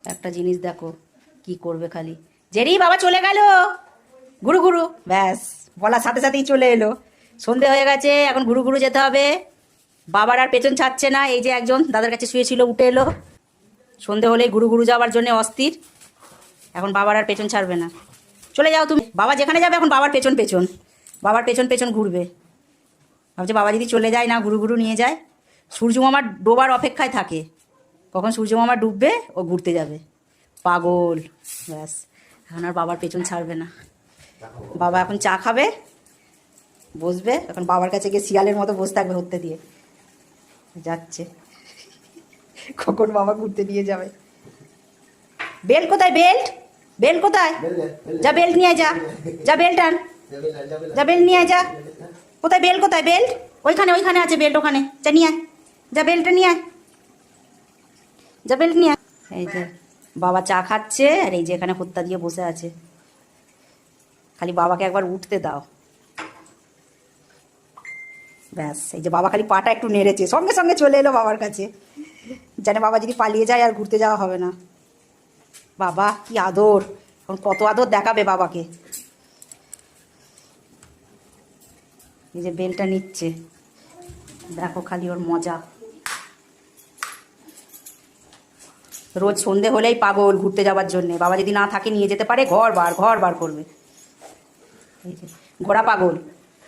একটা জিনিস দেখো কি করবে খালি। জেরি বাবা চলে গেল গুরু গুরু, ব্যাস বলার সাথে সাথেই চলে এলো। সন্ধে হয়ে গেছে, এখন গুরু গুরু যেতে হবে। বাবার আর পেছন ছাড়ছে না, এই যে একজন দাদার কাছে শুয়েছিল উঠে এলো। সন্ধে হলেই গুরু গুরু যাওয়ার জন্য অস্থির। এখন বাবার আর পেছন ছাড়বে না। চলে যাও তুমি, বাবা যেখানে যাবে এখন বাবার পেছন পেছন, বাবার পেছন পেছন ঘুরবে। ভাবছে বাবা যদি চলে যায় না গুরু গুরু নিয়ে যায়। সূর্য মামার ডোবার অপেক্ষায় থাকে, কখন সূর্য মামা ডুববে ও ঘুরতে যাবে। পাগল, ব্যাস এখন আর বাবার পেছন ছাড়বে না। বাবা এখন চা খাবে, বসবে এখন বাবার কাছে গিয়ে শিয়ালের মতো বসে থাকবে হতে দিয়ে। যাচ্ছে কখন বাবা ঘুরতে নিয়ে যাবে। বেল্ট কোথায়, বেল্ট বেল্ট কোথায়? যা বেল্ট নিয়ে আয়, যা যা বেল্ট আন, যা বেল্ট নিয়ে আয়, যা। কোথায় বেল্ট, কোথায় বেল্ট? ওইখানে ওইখানে আছে বেল্ট, ওখানে যা নিয়ে আয়, যা বেল্টটা নিয়ে আয়, যা বেল্ট নিয়ে আয়। এই যে বাবা চা খাচ্ছে আর এই যে এখানে হত্যা দিয়ে বসে আছে। খালি বাবাকে একবার উঠতে দাও, ব্যাস। এই যে বাবা খালি পাটা একটু নেড়েছে, সঙ্গে সঙ্গে চলে এলো বাবার কাছে। জানে বাবা যদি পালিয়ে যায় আর ঘুরতে যাওয়া হবে না। বাবা কি আদর, এখন কত আদর দেখাবে বাবাকে। এই যে বেলটা নিচ্ছে, দেখো খালি ওর মজা। রোজ সন্ধে হলেই পাগল ঘুরতে যাওয়ার জন্যে। বাবা যদি না থাকে নিয়ে যেতে পারে ঘর বার করবে। এই যে ঘোড়া পাগল,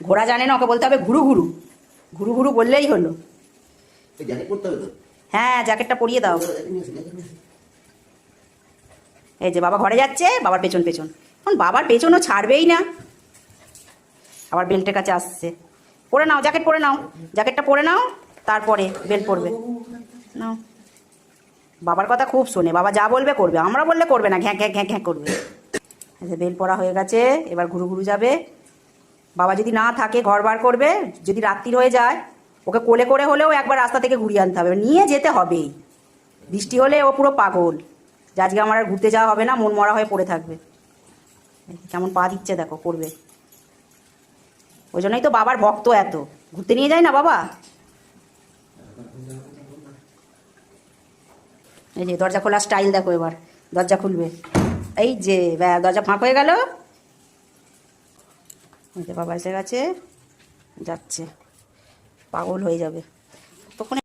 ঘোড়া জানে না, ওকে বলতে হবে ঘুরু ঘুরু, ঘুরু ঘুরু বললেই হলো। হ্যাঁ জ্যাকেটটা পরিয়ে দাও। এই যে বাবা ঘরে যাচ্ছে, বাবার পেছন পেছন। এখন বাবার পেছনও ছাড়বেই না, আবার বেল্টের কাছে আসছে। পরে নাও জ্যাকেট, পরে নাও জ্যাকেটটা, পরে নাও তারপরে বেল্ট পরবে। নাও, বাবার কথা খুব শোনে, বাবা যা বলবে করবে, আমরা বললে করবে না, ঘ্যাঁ ঘ্যাঁ ঘ্যাঁ ঘ্যাঁ করবে। আচ্ছা বেল্ট পরা হয়ে গেছে, এবার ঘুরু ঘুরু যাবে। বাবা যদি না থাকে ঘর বার করবে, যদি রাত্রির হয়ে যায় ওকে কোলে করে হলেও একবার রাস্তা থেকে ঘুরিয়ে আনতে হবে, নিয়ে যেতে হবেই। বৃষ্টি হলে ও পুরো পাগল, যে আজকে আমার আর ঘুরতে যাওয়া হবে না, মন মরা হয়ে পড়ে থাকবে। কেমন পা দিচ্ছে দেখো, করবে। ওই জন্যই তো বাবার ভক্ত এত, ঘুরতে নিয়ে যায় না বাবা। এই যে দরজা খোলা স্টাইল দেখো, এবার দরজা খুলবে। এই যে দরজা ফাঁক হয়ে গেল। এই যে বাবা এসে গেছে, যাচ্ছে, পাগল হয়ে যাবে তখন।